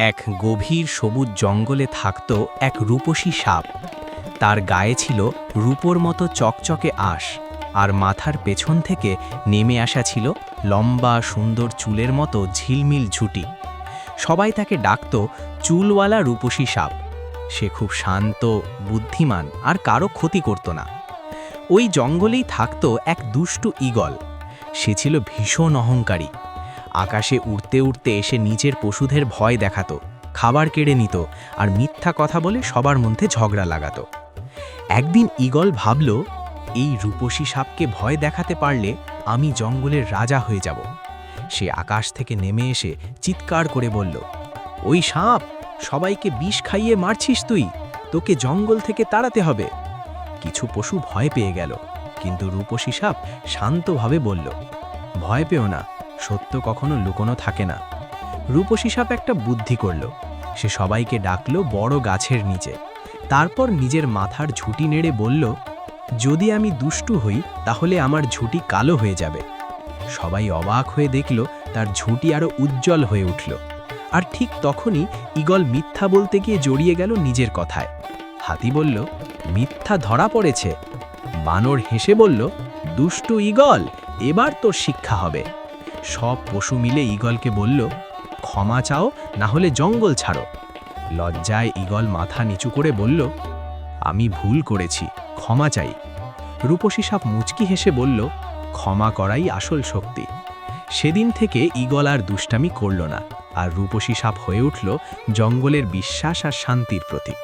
এক গভীর সবুজ জঙ্গলে থাকত এক রূপসী সাপ। তার গায়ে ছিল রূপোর মতো চকচকে আঁশ, আর মাথার পেছন থেকে নেমে আসা ছিল লম্বা সুন্দর চুলের মতো ঝিলমিল ঝুঁটি। সবাই তাকে ডাকত চুলওয়ালা রূপসী সাপ। সে খুব শান্ত, বুদ্ধিমান আর কারো ক্ষতি করত না। ওই জঙ্গলেই থাকত এক দুষ্টু ঈগল। সে ছিল ভীষণ অহংকারী। আকাশে উড়তে উড়তে এসে নিজের পশুদের ভয় দেখাতো, খাবার কেড়ে নিত আর মিথ্যা কথা বলে সবার মধ্যে ঝগড়া লাগাতো। একদিন ঈগল ভাবল, এই রূপসী সাপকে ভয় দেখাতে পারলে আমি জঙ্গলের রাজা হয়ে যাব। সে আকাশ থেকে নেমে এসে চিৎকার করে বলল, ওই সাপ, সবাইকে বিষ খাইয়ে মারছিস তুই, তোকে জঙ্গল থেকে তাড়াতে হবে। কিছু পশু ভয় পেয়ে গেল, কিন্তু রূপসী সাপ শান্তভাবে বলল, ভয় পেও না, সত্য কখনো লুকোনো থাকে না। রূপসী সাপ একটা বুদ্ধি করল। সে সবাইকে ডাকল বড় গাছের নিচে। তারপর নিজের মাথার ঝুঁটি নেড়ে বলল, যদি আমি দুষ্টু হই তাহলে আমার ঝুঁটি কালো হয়ে যাবে। সবাই অবাক হয়ে দেখল তার ঝুঁটি আরও উজ্জ্বল হয়ে উঠল। আর ঠিক তখনই ঈগল মিথ্যা বলতে গিয়ে জড়িয়ে গেল নিজের কথায়। হাতি বলল, মিথ্যা ধরা পড়েছে। বানর হেসে বলল, দুষ্টু ঈগল, এবার তোর শিক্ষা হবে। সব পশু মিলে ঈগলকে বলল, ক্ষমা চাও, না হলে জঙ্গল ছাড়ো। লজ্জায় ঈগল মাথা নিচু করে বলল, আমি ভুল করেছি, ক্ষমা চাই। রূপসী সাপ মুচকি হেসে বলল, ক্ষমা করাই আসল শক্তি। সেদিন থেকে ঈগল আর দুষ্টামি করল না, আর রূপসী সাপ হয়ে উঠল জঙ্গলের বিশ্বাস আর শান্তির প্রতীক।